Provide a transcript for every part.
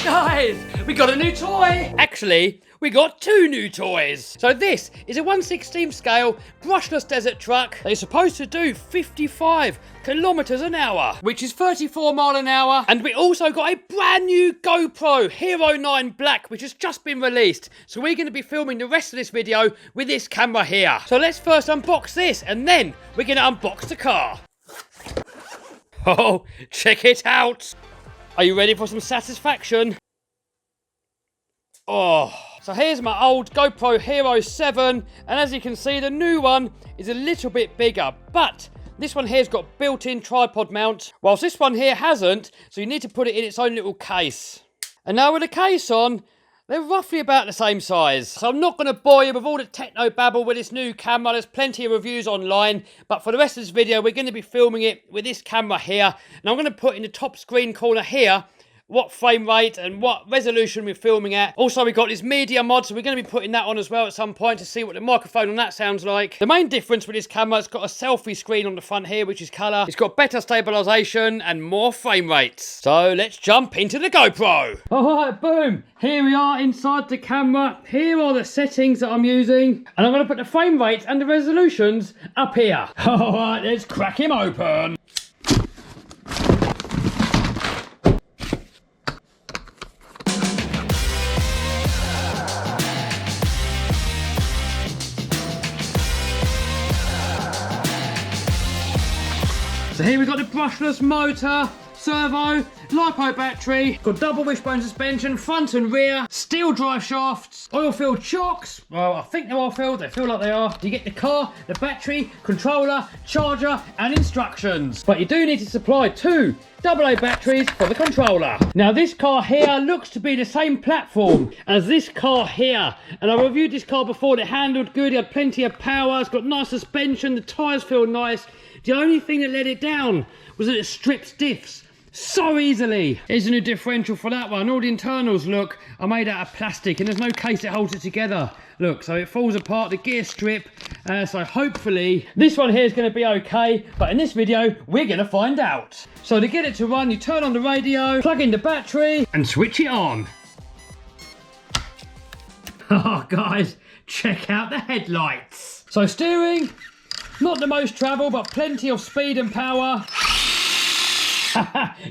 Guys, we got a new toy! Actually, we got two new toys. So this is a 1/16 scale brushless desert truck that is supposed to do 55 kilometers an hour, which is 34 mile an hour. And we also got a brand new Gopro Hero 9 Black, which has just been released. So we're going to be filming the rest of this video with this camera here. So let's first unbox this, and then we're going to unbox the car. Oh, check it out. Are you ready for some satisfaction? Oh, so here's my old GoPro Hero 7, and as you can see, the new one is a little bit bigger, but this one here's got built-in tripod mount, whilst this one here hasn't, so you need to put it in its own little case. And now with the case on, they're roughly about the same size. So I'm not going to bore you with all the techno babble with this new camera. There's plenty of reviews online. But for the rest of this video, we're going to be filming it with this camera here. And I'm going to put in the top screen corner here what frame rate and what resolution we're filming at. Also, we've got this media mod, so we're going to be putting that on as well at some point to see what the microphone on that sounds like. The main difference with this camera, it's got a selfie screen on the front here, which is colour. It's got better stabilisation and more frame rates. So let's jump into the GoPro. Alright, boom. Here we are inside the camera. Here are the settings that I'm using. And I'm going to put the frame rates and the resolutions up here. Alright, let's crack him open. So here we've got the brushless motor, servo, LiPo battery, got double wishbone suspension, front and rear, steel drive shafts, oil-filled shocks. Well, I think they're oil-filled, they feel like they are. You get the car, the battery, controller, charger, and instructions. But you do need to supply two AA batteries for the controller. Now this car here looks to be the same platform as this car here. And I reviewed this car before, it handled good, it had plenty of power, it's got nice suspension, the tyres feel nice. The only thing that let it down was that it strips diffs so easily. Here's a new differential for that one. All the internals, look, are made out of plastic and there's no case that holds it together. Look, so it falls apart, the gear strip. So hopefully this one here is going to be okay. But in this video, we're going to find out. So to get it to run, you turn on the radio, plug in the battery and switch it on. Oh, guys, check out the headlights. So steering. Not the most travel, but plenty of speed and power.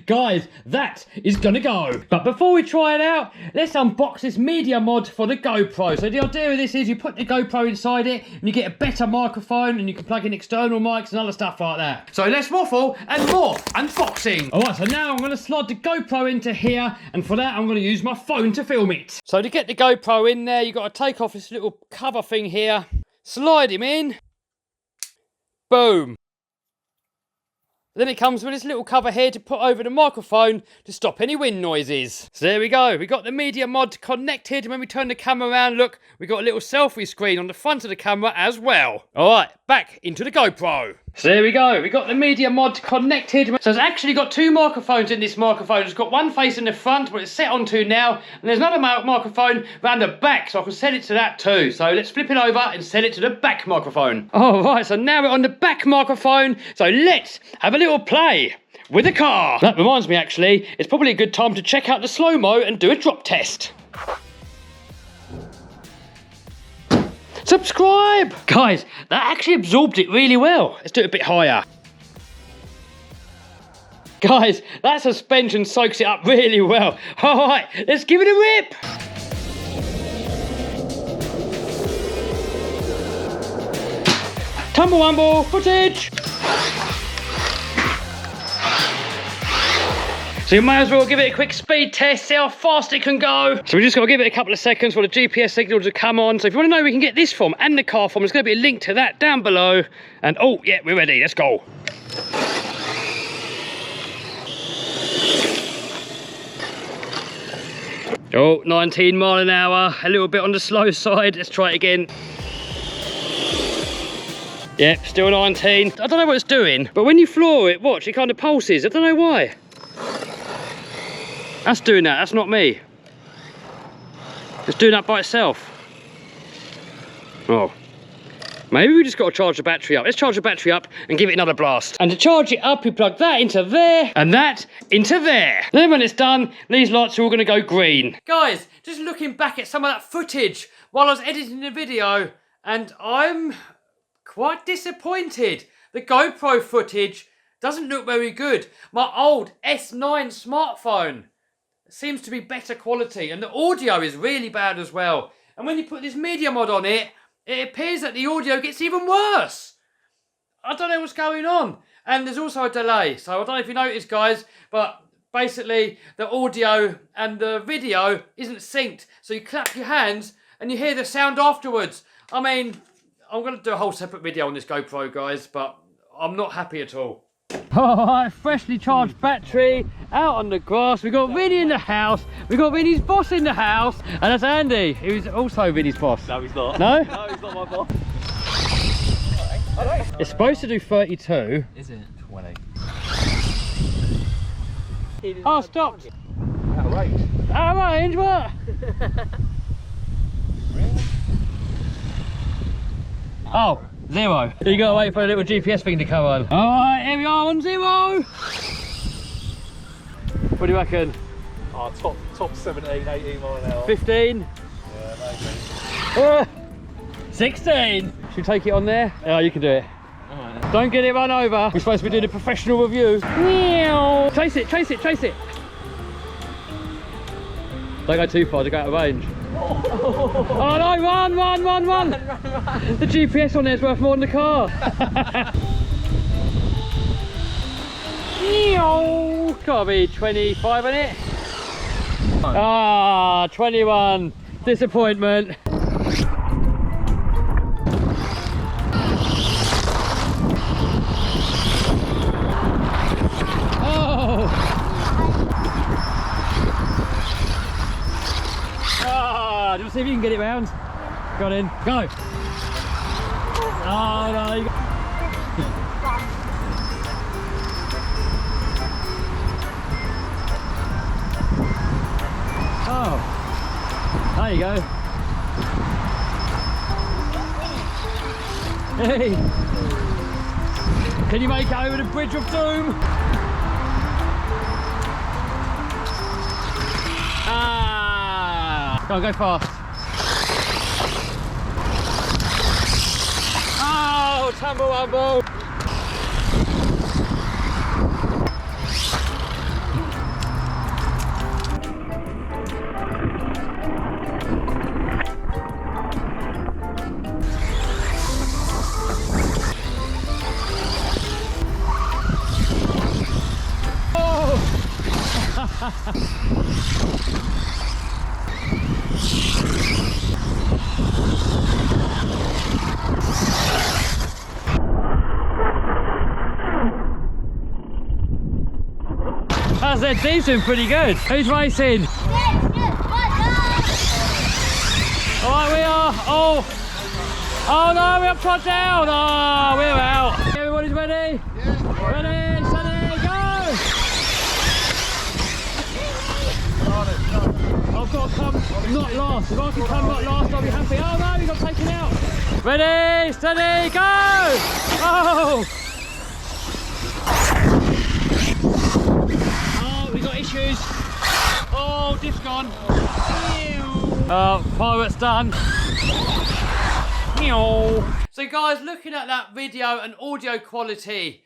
Guys, that is gonna go. But before we try it out, let's unbox this media mod for the GoPro. So the idea of this is you put the GoPro inside it and you get a better microphone and you can plug in external mics and other stuff like that. So less waffle and more unboxing. All right, so now I'm gonna slide the GoPro into here, and for that I'm gonna use my phone to film it. So to get the GoPro in there, you've got to take off this little cover thing here, slide him in. Boom. Then it comes with this little cover here to put over the microphone to stop any wind noises. So there we go. We got the media mod connected. And when we turn the camera around, look, we got a little selfie screen on the front of the camera as well. All right, back into the GoPro. So there we go. We got the media mod connected. So it's actually got two microphones in this microphone. It's got one face in the front, but it's set onto now. And there's another microphone around the back, so I can set it to that too. So let's flip it over and set it to the back microphone. All right, so now we're on the back microphone. So let's have a little play with the car. That reminds me, actually, it's probably a good time to check out the slow-mo and do a drop test. Subscribe! Guys, that actually absorbed it really well. Let's do it a bit higher. Guys, that suspension soaks it up really well. All right, let's give it a rip. Tumble-wumble footage. So you may as well give it a quick speed test, see how fast it can go. So we just got to give it a couple of seconds for the GPS signal to come on. So if you want to know where we can get this from and the car from, there's going to be a link to that down below. And oh, yeah, we're ready. Let's go. Oh, 19 mile an hour, a little bit on the slow side. Let's try it again. Yep, still 19. I don't know what it's doing, but when you floor it, watch, it kind of pulses. I don't know why. That's doing that, that's not me. It's doing that by itself. Oh. Maybe we just got to charge the battery up. Let's charge the battery up and give it another blast. And to charge it up, we plug that into there and that into there. Then when it's done, these lights are all going to go green. Guys, just looking back at some of that footage while I was editing the video, and I'm quite disappointed. The GoPro footage doesn't look very good. My old S9 smartphone seems to be better quality, and the audio is really bad as well. And when you put this media mod on it, it appears that the audio gets even worse. I don't know what's going on. And there's also a delay. So I don't know if you noticed, guys, but basically the audio and the video isn't synced. So you clap your hands and you hear the sound afterwards. I mean, I'm going to do a whole separate video on this GoPro, guys, but I'm not happy at all. Alright, freshly charged battery out on the grass. We've got Vinny in the house. We've got Vinny's boss in the house. And that's Andy, who's also Vinny's boss. No, he's not. No? No, he's not my boss. It's supposed to do 32. Is it? 20. Oh, stopped. Out of range. Out of range, what? Oh. 0. You gotta wait for a little GPS thing to come on. Alright, here we are on 0. What do you reckon? Oh, top 17, 18 mile an hour. 15? Yeah, maybe. 16. Should we take it on there? Oh, you can do it. Alright. Don't get it run over. We're supposed to be doing a professional review. Chase it, chase it, chase it. Don't go too far to go out of range. Oh no, run! Run. The GPS on there is worth more than the car. Gotta be 25 in it. Ah, 21. Disappointment. Do you see if you can get it round? Got in. Go! Oh no, you got... Oh, there you go. Hey! Can you make it over the Bridge of Doom? Ah! Go fast. Oh, tumble wumble. That's that decent, pretty good. Who's racing? Alright, we are. Oh no, we're upside down. Oh, we're out. Everybody's ready? Yeah. Ready, steady, go! I've got to come not last. If I can come not last, I'll be happy. Oh no, we got taken out. Ready, steady, go! Oh! We got issues. Oh, diff gone. Pirate's done. So guys, looking at that video and audio quality,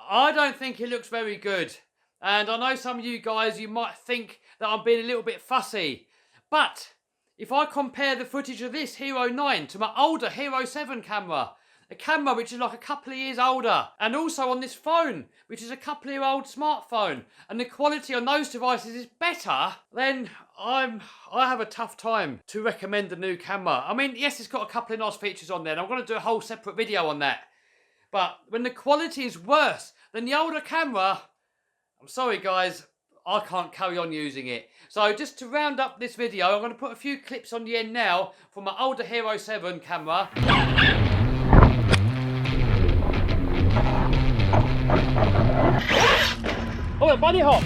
I don't think it looks very good. And I know some of you guys, you might think that I'm being a little bit fussy. But if I compare the footage of this Hero 9 to my older Hero 7 camera, a camera which is like a couple of years older, and also on this phone, which is a couple of year old smartphone, and the quality on those devices is better, then I have a tough time to recommend the new camera. I mean, yes, it's got a couple of nice features on there, and I'm going to do a whole separate video on that. But when the quality is worse than the older camera, I'm sorry guys, I can't carry on using it. So just to round up this video, I'm going to put a few clips on the end now from my older Hero 7 camera. Oh, a bunny hop!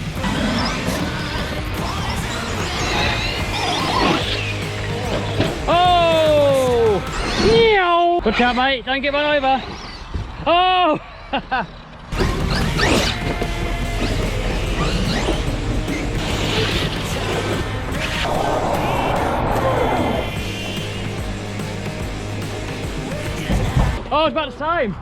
Oh! Meow! Watch out, mate. Don't get run over. Oh! Oh, it's about the same.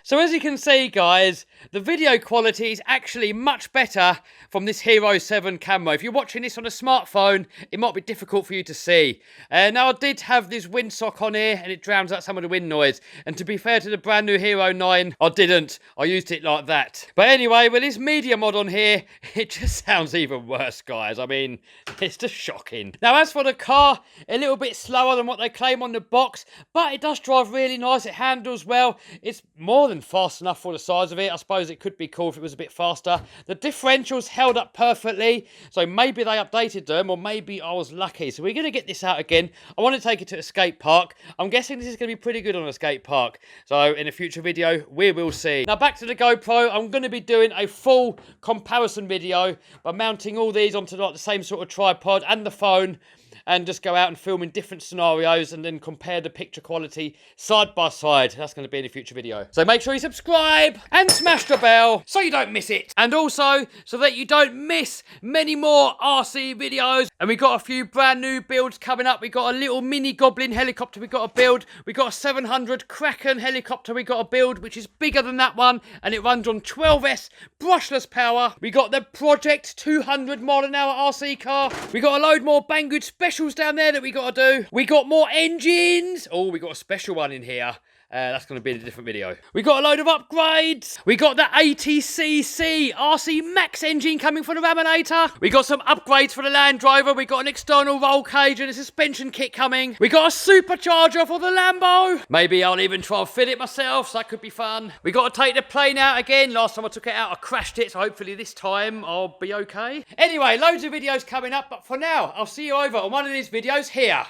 So as you can see, guys, the video quality is actually much better from this Hero 7 camera. If you're watching this on a smartphone, it might be difficult for you to see. Now, I did have this windsock on here, and it drowns out some of the wind noise. And to be fair to the brand new Hero 9, I didn't. I used it like that. But anyway, with this media mod on here, it just sounds even worse, guys. I mean, it's just shocking. Now, as for the car, a little bit slower than what they claim on the box, but it does drive really nice. It handles well. It's more than fast enough for the size of it. I suppose it could be cool if it was a bit faster. The differentials held up perfectly, so maybe they updated them, or maybe I was lucky. So we're going to get this out again. I want to take it to a skate park. I'm guessing this is going to be pretty good on a skate park. So in a future video, we will see. Now back to the GoPro. I'm going to be doing a full comparison video by mounting all these onto like the same sort of tripod and the phone, and just go out and film in different scenarios and then compare the picture quality side by side. That's going to be in a future video. So make sure you subscribe and smash the bell so you don't miss it. And also, so that you don't miss many more RC videos. And we got a few brand new builds coming up. We got a little mini Goblin helicopter we got to build. We got a 700 Kraken helicopter we got to build, which is bigger than that one. And it runs on 12S brushless power. We got the Project 200 mile-an-hour RC car. We got a load more Banggood specials down there that we got to do. We got more engines. Oh, we got a special one in here. That's going to be in a different video. We got a load of upgrades. We got the 80cc RC Max engine coming for the Raminator. We got some upgrades for the Land Rover. We got an external roll cage and a suspension kit coming. We got a supercharger for the Lambo. Maybe I'll even try and fit it myself, so that could be fun. We got to take the plane out again. Last time I took it out, I crashed it, so hopefully this time I'll be okay. Anyway, loads of videos coming up, but for now, I'll see you over on one of these videos here.